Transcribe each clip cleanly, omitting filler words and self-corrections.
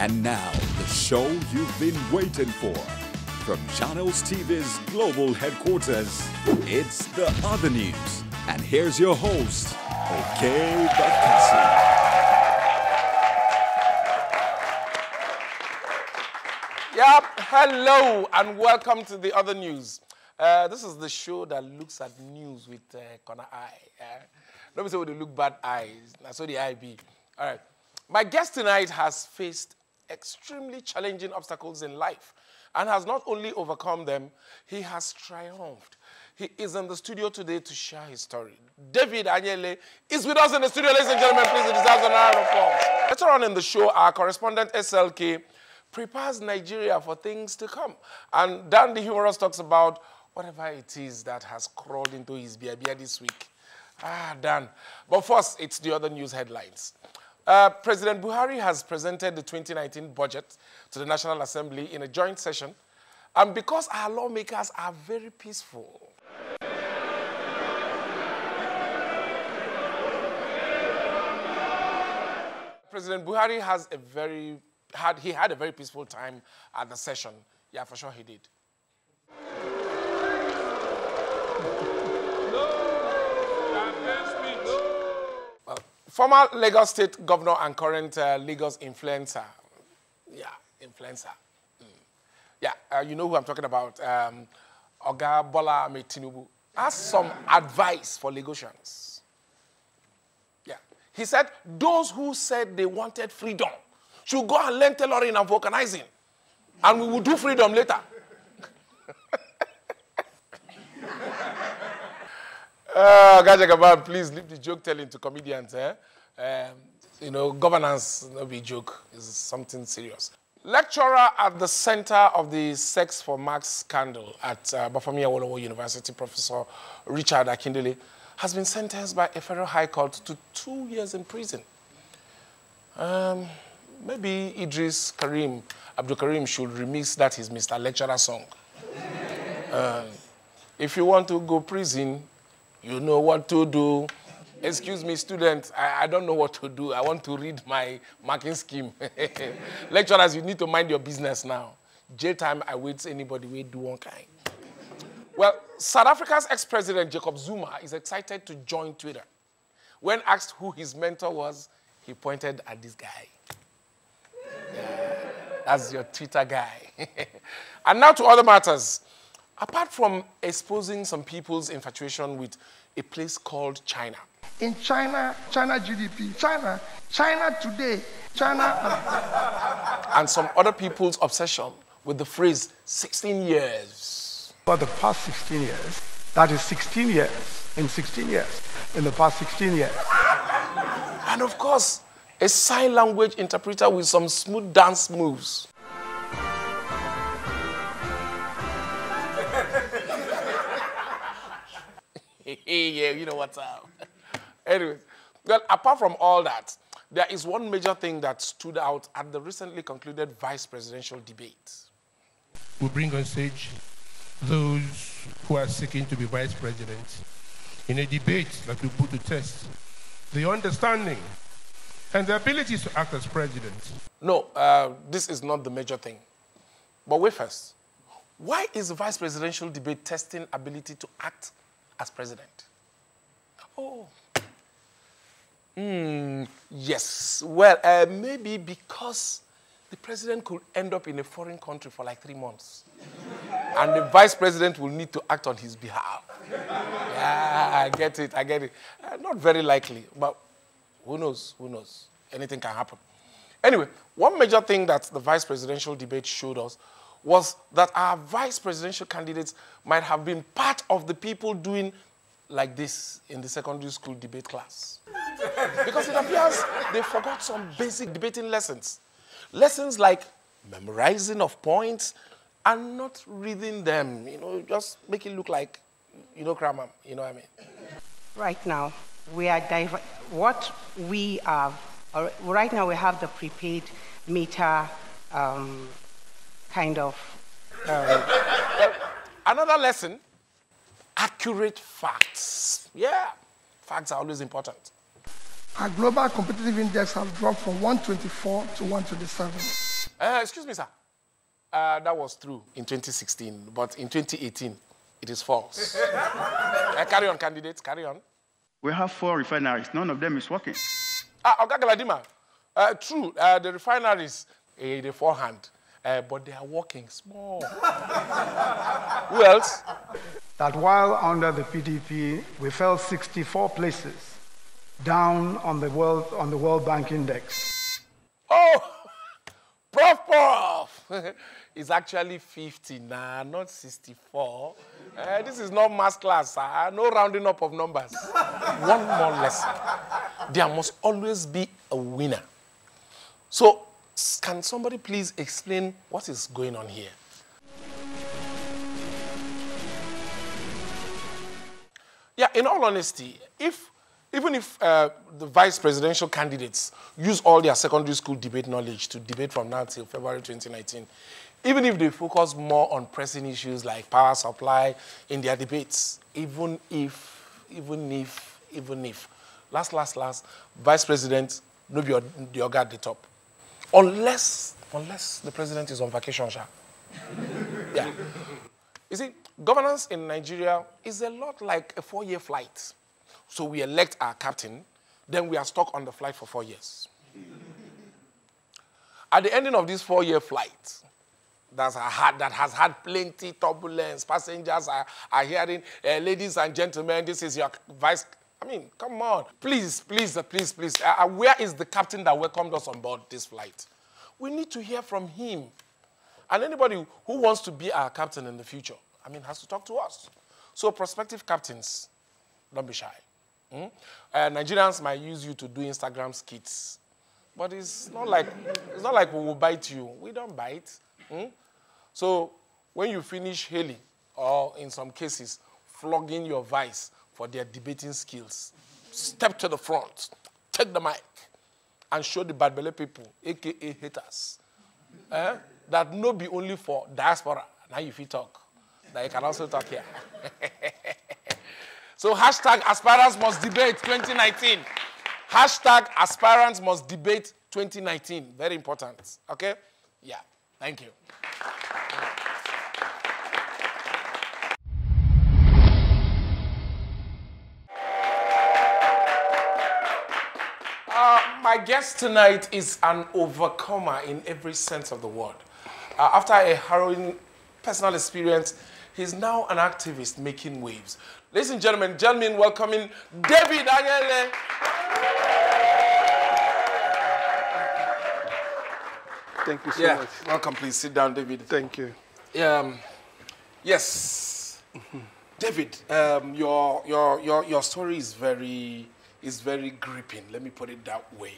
And now, the show you've been waiting for. From Channels TV's global headquarters, it's The Other News. And here's your host, Okey Bakassi. Yep, hello and welcome to The Other News. This is the show that looks at news with corner eye. Don't say with the look bad eyes. That's what the eye be. All right. My guest tonight has faced extremely challenging obstacles in life and has not only overcome them, he has triumphed. He is in the studio today to share his story. David Anyaele is with us in the studio, ladies and gentlemen. Please, it deserves an round of applause. Later on in the show, our correspondent SLK prepares Nigeria for things to come. And Dan D Humorous talks about whatever it is that has crawled into his beer this week. Dan. But first, it's the other news headlines. President Buhari has presented the 2019 budget to the National Assembly in a joint session. And because our lawmakers are very peaceful, President Buhari has had a very peaceful time at the session. Yeah, for sure he did. Former Lagos State Governor and current Lagos influencer. Yeah, influencer. Yeah, you know who I'm talking about. Oga Bola Ahmed Tinubu has some advice for Lagosians. Yeah, he said those who said they wanted freedom should go and learn tailoring and vulcanizing, and we will do freedom later. Gajagaban, please leave the joke telling to comedians. You know, governance, not be a joke, is something serious. Lecturer at the center of the Sex for Marks scandal at Bafemi Awolowo University, Professor Richard Akindele, has been sentenced by a federal high court to 2 years in prison. Maybe Idris Abdul Karim should remix that his Mr. Lecturer song. If you want to go prison, you know what to do. Excuse me, students, I don't know what to do. I want to read my marking scheme. Lecturers, you need to mind your business now. Jail time awaits anybody who do one kind. Well, South Africa's ex-president Jacob Zuma is excited to join Twitter. When asked who his mentor was, he pointed at this guy. That's your Twitter guy. And now to other matters. Apart from exposing some people's infatuation with a place called China. In China, China GDP, China today, China. And some other people's obsession with the phrase 16 years. For the past 16 years, that is 16 years, in 16 years, in the past 16 years. And of course, a sign language interpreter with some smooth dance moves. Yeah, you know what's up. Anyway, well, apart from all that, there is one major thing that stood out at the recently concluded vice presidential debate. We bring on stage those who are seeking to be vice president in a debate that will put to test the understanding and the abilities to act as president. No, this is not the major thing. But wait first. Why is the vice presidential debate testing ability to act as president? Oh. Yes. Well, maybe because the president could end up in a foreign country for like 3 months. And the vice president will need to act on his behalf. Yeah, I get it. Not very likely, but who knows? Who knows? Anything can happen. Anyway, one major thing that the vice presidential debate showed us was that our vice presidential candidates might have been part of the people doing like this in the secondary school debate class. Because it appears they forgot some basic debating lessons. Lessons like memorizing of points and not reading them. You know, just make it look like, you know, grammar. You know what I mean? Right now, we are right now we have the prepaid meter kind of. Another lesson, accurate facts. Yeah, facts are always important. Our global competitive index has dropped from 124 to 127. Excuse me, sir. That was true in 2016, but in 2018, it is false. Carry on, candidates, carry on. We have 4 refineries. None of them is working. Oga Galadima, true, the refineries, the forehand, but they are working small. Who else? That while under the PDP, we fell 64 places down on the World Bank Index. Oh, Prof. It's actually 50 now, not 64. This is not math class, sir. No rounding up of numbers. One more lesson. There must always be a winner. So, can somebody please explain what is going on here? Yeah, in all honesty, even if the vice presidential candidates use all their secondary school debate knowledge to debate from now till February 2019, even if they focus more on pressing issues like power supply in their debates, even if, last, vice president no be the oga at the top. Unless the president is on vacation, sha. Yeah. You see, governance in Nigeria is a lot like a 4-year flight. So we elect our captain, then we are stuck on the flight for 4 years. At the ending of this 4-year flight, that has had plenty turbulence, passengers are hearing, ladies and gentlemen, this is your vice. I mean, come on. Please. Where is the captain that welcomed us on board this flight? We need to hear from him. And anybody who wants to be our captain in the future, I mean, has to talk to us. So prospective captains, don't be shy. Nigerians might use you to do Instagram skits, but it's not like we will bite you. We don't bite. So when you finish hailing, or in some cases, flogging your vice for their debating skills, step to the front, take the mic, and show the bad belly people, aka haters, that no be only for diaspora. Now if you talk, that you can also talk here. So hashtag aspirants must debate 2019. Hashtag aspirants must debate 2019. Very important. Okay? Yeah. Thank you. My guest tonight is an overcomer in every sense of the word. After a harrowing personal experience, he's now an activist making waves. Ladies and gentlemen, welcoming David Anyaele. Thank you so much. Welcome, please. Sit down, David. Thank you. Yes. David, your story is very gripping. Let me put it that way.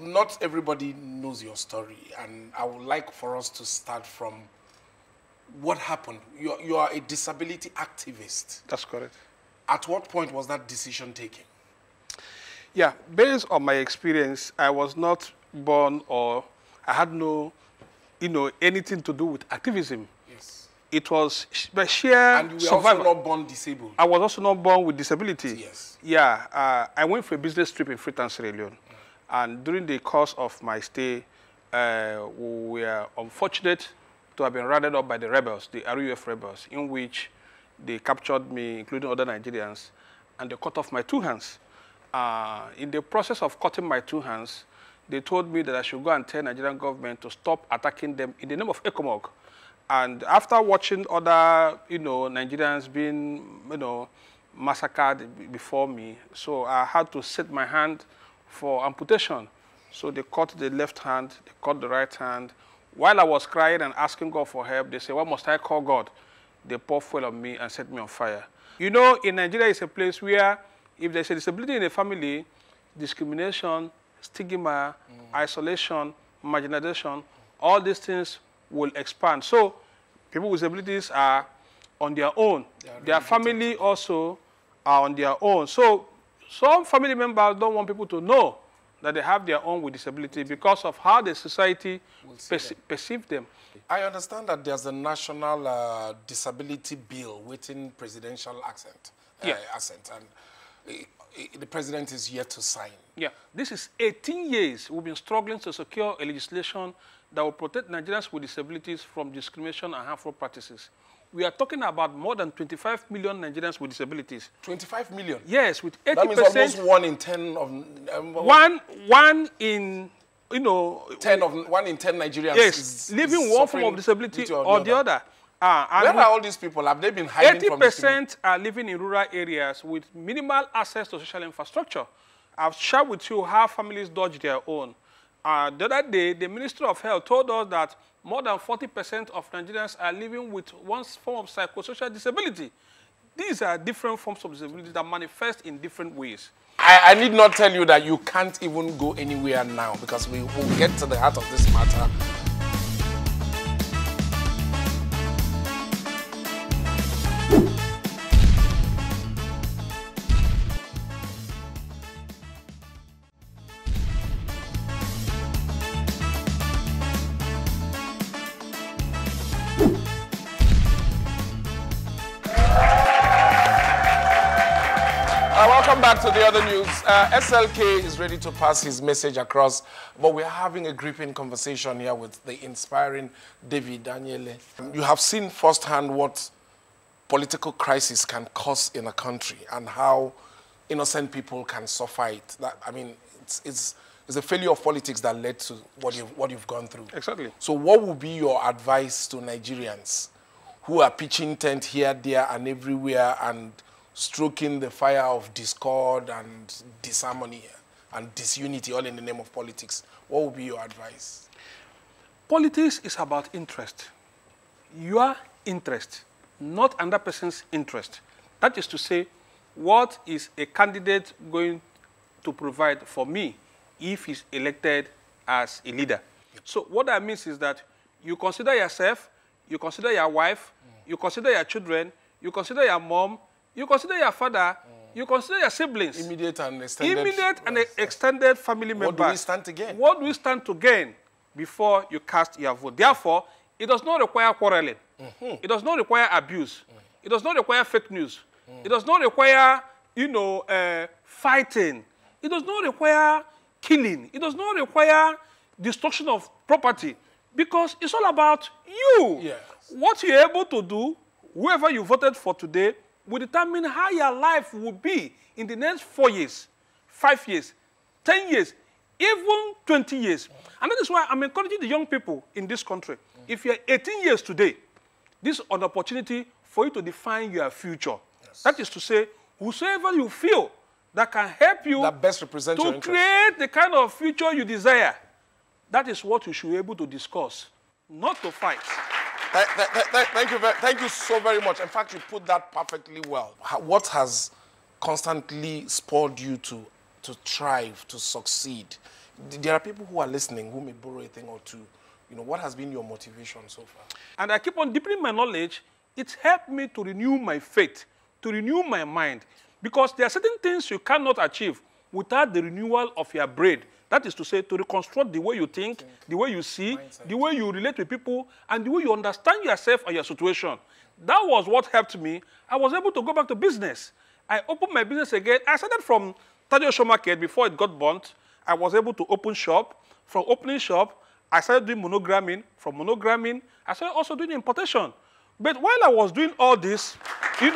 Not everybody knows your story, and I would like for us to start from what happened. You are a disability activist. That's correct. At what point was that decision taken? Yeah, based on my experience, I was not born, or I had no, anything to do with activism. Yes. It was by sheer And you were survival. also not born disabled. I was also not born with disability. Yes. Yeah, I went for a business trip in Freetown, Sierra Leone. And during the course of my stay, we were unfortunate to have been rounded up by the rebels, the RUF rebels, in which they captured me, including other Nigerians, and they cut off my 2 hands. In the process of cutting my 2 hands, they told me that I should go and tell Nigerian government to stop attacking them in the name of ECOMOG. And after watching other, Nigerians being, massacred before me, so I had to set my hand for amputation. So they cut the left hand, they cut the right hand. While I was crying and asking God for help, they said, "What must I call God?" They poured fuel on me and set me on fire. In Nigeria is a place where if there's a disability in a family, discrimination, stigma, isolation, marginalization, all these things will expand. So people with disabilities are on their own. Their family also are on their own. So some family members don't want people to know that they have their own with disability because of how the society perceive them. I understand that there's a national disability bill waiting presidential assent. And the president is yet to sign. Yeah, this is 18 years we've been struggling to secure a legislation that will protect Nigerians with disabilities from discrimination and harmful practices. We are talking about more than 25 million Nigerians with disabilities. 25 million? Yes, with 80%. That means almost 1 in 10 of... one in, you know... 1 in 10 Nigerians yes, living one form of disability or the other. Where are all these people? Have they been hiding from this? 80% are living in rural areas with minimal access to social infrastructure. I've shared with you how families dodge their own. The other day, the Ministry of Health told us that more than 40% of Nigerians are living with one form of psychosocial disability. These are different forms of disability that manifest in different ways. I need not tell you that you can't even go anywhere now because we will get to the heart of this matter. Welcome back to the other news. SLK is ready to pass his message across, but we're having a gripping conversation here with the inspiring David Anyaele. You have seen firsthand what political crisis can cause in a country and how innocent people can suffer it. It's a failure of politics that led to what you've gone through. Exactly. So what would be your advice to Nigerians who are pitching tent here, there, and everywhere and stroking the fire of discord and disharmony and disunity all in the name of politics? What would be your advice? Politics is about interest. Your interest, not another person's interest. That is to say, what is a candidate going to provide for me if he's elected as a leader? So what that means is that you consider yourself, you consider your wife, you consider your children, you consider your mom, you consider your father, you consider your siblings. Immediate and extended. Immediate and extended family members. What do we stand to gain? What do we stand to gain before you cast your vote? Therefore, it does not require quarreling. It does not require abuse. It does not require fake news. It does not require, fighting. It does not require killing. It does not require destruction of property. Because it's all about you. Yes. What you're able to do, whoever you voted for today, will determine how your life will be in the next 4 years, 5 years, 10 years, even 20 years. And that is why I'm encouraging the young people in this country. If you're 18 years today, this is an opportunity for you to define your future. Yes. That is to say, whosoever you feel that can help you that best represents your interest, create the kind of future you desire, that is what you should be able to discuss, not to fight. Thank you so very much. In fact, you put that perfectly well. What has constantly spurred you to thrive, to succeed? There are people who are listening who may borrow a thing or two. What has been your motivation so far? And I keep on deepening my knowledge. It helped me to renew my faith, to renew my mind. Because there are certain things you cannot achieve without the renewal of your brain. That is to say, to reconstruct the way you think, the way you see, mindset, the way you relate with people, and the way you understand yourself and your situation. That was what helped me. I was able to go back to business. I opened my business again. I started from Tadio Market before it got burnt. I was able to open shop. From opening shop, I started doing monogramming. From monogramming, I started also doing importation. But while I was doing all this, many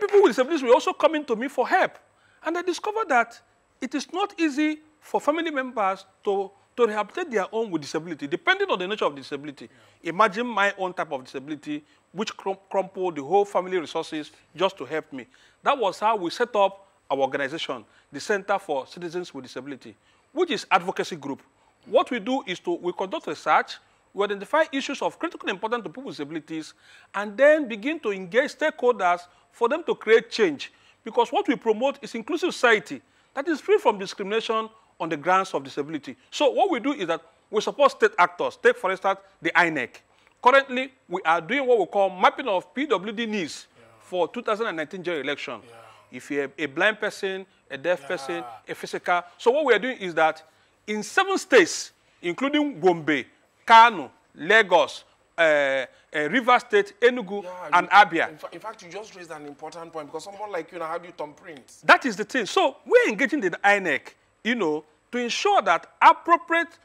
people with disabilities were also coming to me for help. And I discovered that it is not easy for family members to rehabilitate their own with disability, depending on the nature of disability. Yeah. Imagine my own type of disability, which crumpled the whole family resources just to help me. That was how we set up our organization, the Center for Citizens with Disability, which is advocacy group. What we do is we conduct research, we identify issues of critical importance to people with disabilities, and then begin to engage stakeholders for them to create change. Because what we promote is inclusive society that is free from discrimination on the grounds of disability. So what we do is that we support state actors. Take, for instance, the INEC. Currently, we are doing what we call mapping of PWD needs for 2019 general election. Yeah. If you're a blind person, a deaf person, a physical. So what we are doing is that in 7 states, including Gombe, Kano, Lagos, River State, Enugu, and Abia. In fact, you just raised an important point because someone like you now, how do you thumbprint? That is the thing. So we're engaging the INEC, to ensure that appropriate,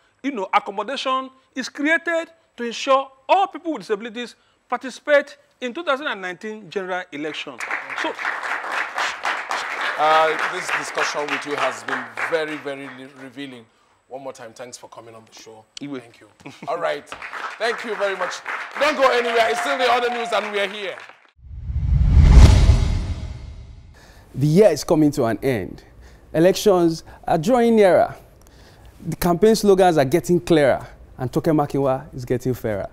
accommodation is created to ensure all people with disabilities participate in 2019 general election. So this discussion with you has been very, very revealing. One more time, thanks for coming on the show. Thank you. All right. Thank you very much. Don't go anywhere. It's still the other news, and we're here. The year is coming to an end. Elections are drawing nearer. The campaign slogans are getting clearer, and Toke Makinwa is getting fairer.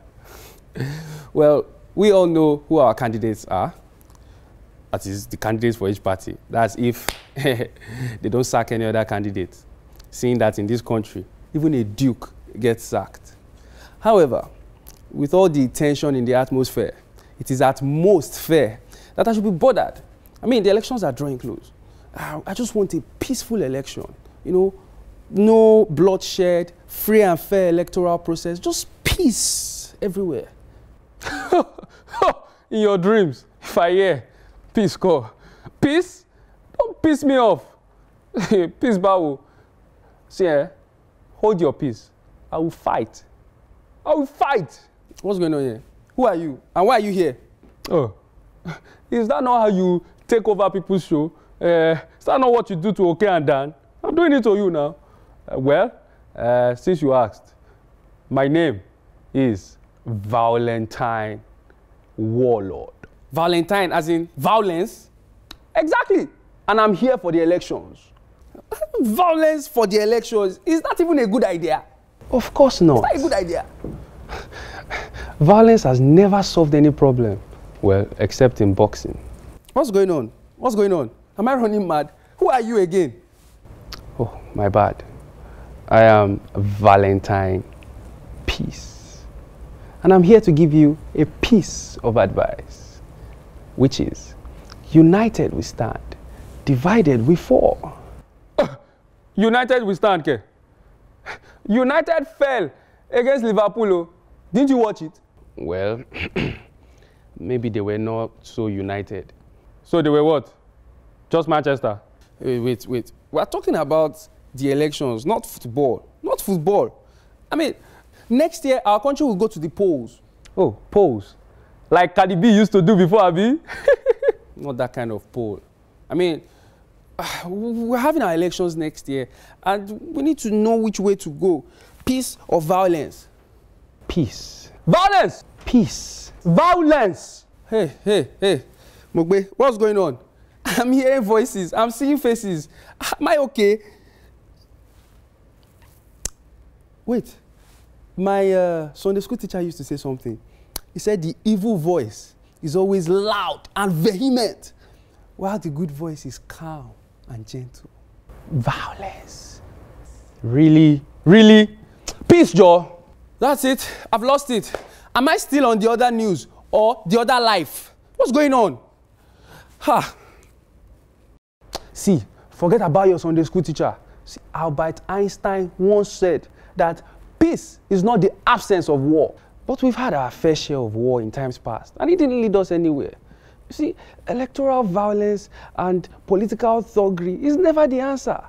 Well, we all know who our candidates are. That is, the candidates for each party. That's if they don't sack any other candidates. Seeing that in this country, even a duke gets sacked. However, with all the tension in the atmosphere, it is at most fair that I should be bothered. I mean, the elections are drawing close. I just want a peaceful election, no bloodshed, free and fair electoral process, just peace everywhere. In your dreams, if I hear peace call, peace? Don't piss me off. Peace, Bawo. See, hold your peace. I will fight. I will fight. What's going on here? Who are you? And why are you here? Oh, is that not how you take over people's show? Is that not what you do to Okey and Dan? I'm doing it to you now. Since you asked, my name is Violentine Warlord. Valentine as in violence? Exactly. And I'm here for the elections. Violence for the elections is not even a good idea. Of course not. It's not a good idea. Violence has never solved any problem. Well, except in boxing. What's going on? What's going on? Am I running mad? Who are you again? Oh, my bad. I am Valentine Peace. And I'm here to give you a piece of advice, which is, united we stand, divided we fall. United we stand, Ke. United fell against Liverpool. Didn't you watch it? Well, maybe they were not so united. So they were what? Just Manchester? Wait. We're talking about the elections, not football. Not football. I mean, next year our country will go to the polls. Oh, polls? Like Cardi B used to do before, Abi? Not that kind of poll. I mean, we're having our elections next year, and we need to know which way to go. Peace or violence? Peace. Violence! Peace. Violence! Hey. Mogbe, what's going on? I'm hearing voices. I'm seeing faces. Am I okay? Wait. My Sunday school teacher used to say something. He said the evil voice is always loud and vehement, while the good voice is calm and gentle. Violence. Really? Peace, Joe. That's it. I've lost it. Am I still on the other news or the other life? What's going on? See, forget about your Sunday school teacher. See, Albert Einstein once said that peace is not the absence of war. But we've had our fair share of war in times past, and it didn't lead us anywhere. You see, electoral violence and political thuggery is never the answer.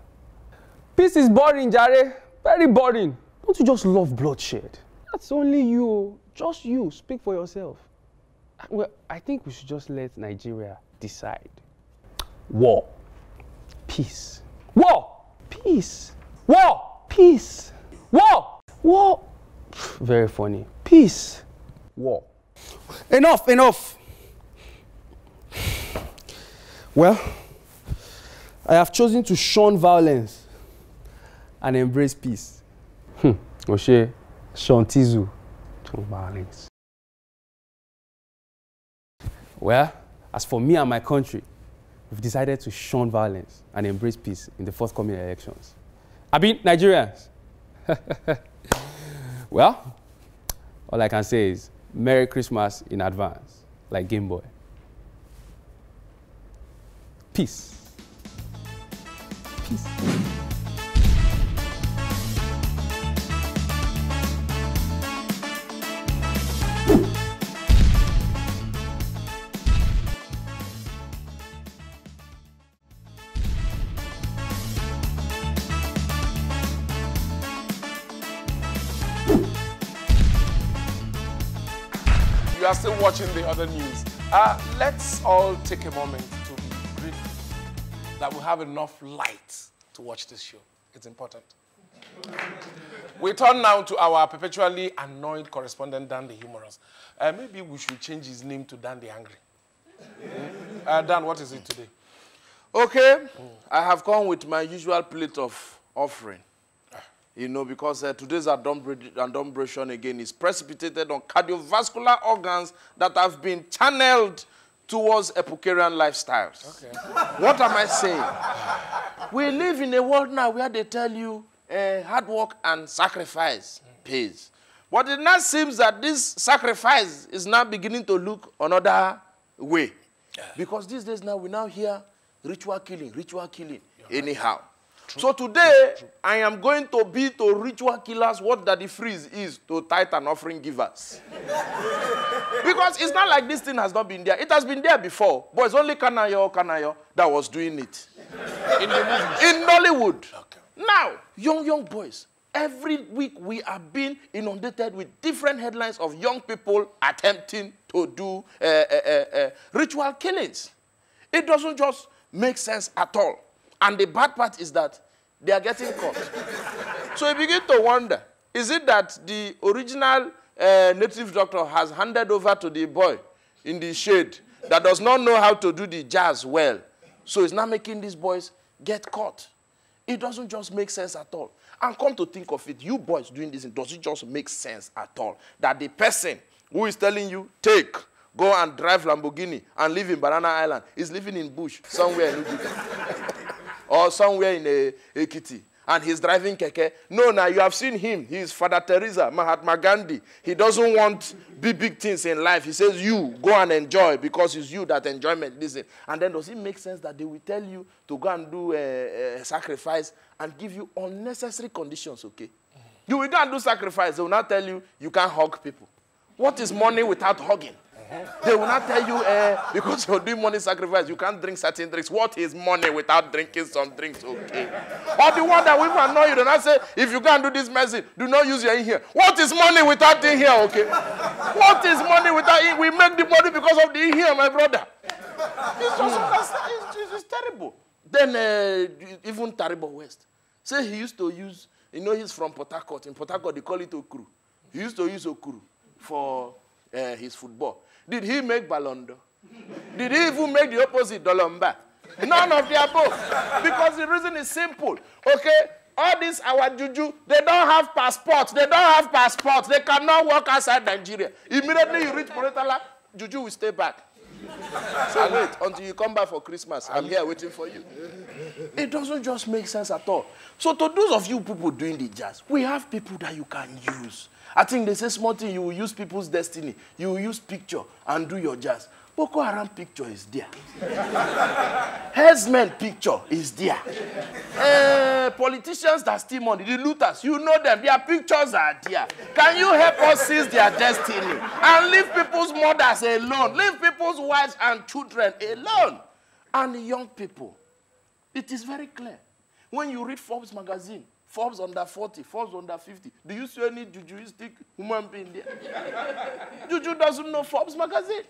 Peace is boring, Jare. Very boring. Don't you just love bloodshed? That's only you. Just you. Speak for yourself. Well, I think we should just let Nigeria decide. War. Peace. War. Peace. War. Peace. War. War. Very funny. Peace. War. Enough. Well, I have chosen to shun violence and embrace peace. Oshe, Shantizu to violence. Well, as for me and my country, we've decided to shun violence and embrace peace in the forthcoming elections. I mean, Nigerians. Well, all I can say is Merry Christmas in advance, like Game Boy. Peace. Peace. are still watching the other news. Let's all take a moment to be grateful that we have enough light to watch this show. It's important. We turn now to our perpetually annoyed correspondent, Dan the Humorous. Maybe we should change his name to Dan the Angry. Dan, what is it today? Okay, I have come with my usual plate of offering. You know, because today's adumbration again is precipitated on cardiovascular organs that have been channeled towards Epicurean lifestyles. Okay. What am I saying? We live in a world now where they tell you hard work and sacrifice pays. But it now seems that this sacrifice is now beginning to look another way. Because these days now, we now hear ritual killing anyhow. True. So today, I am going to be to ritual killers what Daddy Freeze is to tithe and offering givers. Because it's not like this thing has not been there. It has been there before, but it's only Kanayo that was doing it. In the movies? In Nollywood. Okay. Now, young boys, every week we are being inundated with different headlines of young people attempting to do ritual killings. It doesn't just make sense at all. And the bad part is that they are getting caught. So you begin to wonder, is it that the original native doctor has handed over to the boy in the shade that does not know how to do the jazz well? So it's not making these boys get caught. It doesn't just make sense at all. And come to think of it, you boys doing this, does it just make sense at all? That the person who is telling you, go and drive Lamborghini and live in Banana Island is living in bush somewhere in Ujika. Or somewhere in Ekiti, and he's driving keke. No, now you have seen him. He's Father Teresa, Mahatma Gandhi. He doesn't want big things in life. He says, you go and enjoy because it's you that enjoyment. Listen. And then does it make sense that they will tell you to go and do a sacrifice and give you unnecessary conditions, okay? You will go and do sacrifice. They will not tell you you can't hug people. What is money without hugging? They will not tell you, because you're doing money sacrifice, you can't drink certain drinks. What is money without drinking some drinks? Okay. Or the one that we annoy you, do not say, if you can't do this medicine, do not use your in here. What is money without in here? Okay. What is money without in? We make the money because of the in here, my brother. It's terrible. Then even Taribo West. Say he used to use, you know, he's from Port Harcourt. In Port Harcourt, they call it Okuru. He used to use Okuru for his football. Did he make Balondo? Did he even make the opposite, Dolomba? None of the above. Because the reason is simple. Okay? All these, our juju, they don't have passports. They don't have passports. They cannot walk outside Nigeria. Immediately you reach Moretala, juju will stay back. So wait until you come back for Christmas. I'm here waiting for you. It doesn't just make sense at all. So to those of you people doing the jazz, we have people that you can use. I think they say small thing, you will use people's destiny. You will use picture and do your jazz. Boko Haram picture is there. Herdsmen picture is there. Politicians that steal money, the looters, you know them, their pictures are there. Can you help us seize their destiny? And leave people's mothers alone. Leave people's wives and children alone. And the young people. It is very clear. When you read Forbes magazine, Forbes under 40, Forbes under 50. Do you see any jujuistic human being there? Juju doesn't know Forbes magazine.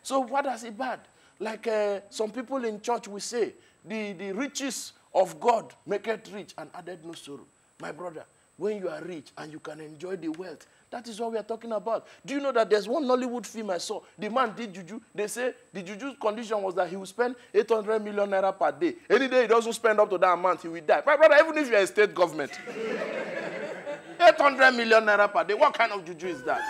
So what does it bad? Like some people in church will say, the riches of God make it rich and added no sorrow. My brother, when you are rich and you can enjoy the wealth, that is what we are talking about. Do you know that there's one Nollywood film I saw? The man did juju. They say the juju's condition was that he will spend 800 million naira per day. Any day he doesn't spend up to that amount, he will die. My brother, even if you're a state government, 800 million naira per day, what kind of juju is that?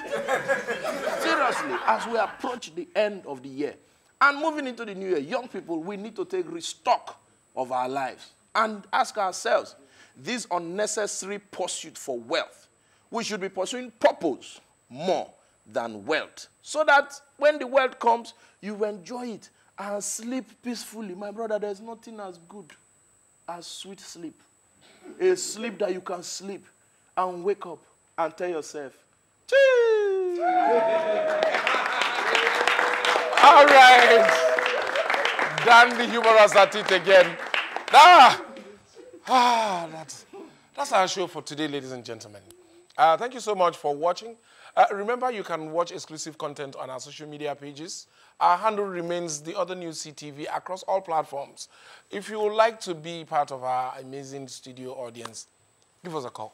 Seriously, as we approach the end of the year and moving into the new year, young people, we need to take stock of our lives and ask ourselves, this unnecessary pursuit for wealth, we should be pursuing purpose more than wealth. So that when the wealth comes, you enjoy it and sleep peacefully. My brother, there's nothing as good as sweet sleep. A sleep that you can sleep and wake up and tell yourself, cheese! All right. Dan the Humorous at it again. That's our show for today, ladies and gentlemen. Thank you so much for watching. Remember, you can watch exclusive content on our social media pages. Our handle remains The Other News CTV across all platforms. If you would like to be part of our amazing studio audience, give us a call.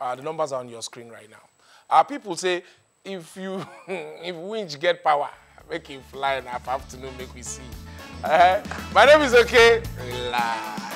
The numbers are on your screen right now. People say, if winch get power, make him fly in our afternoon, make we see. My name is Okey. Relax.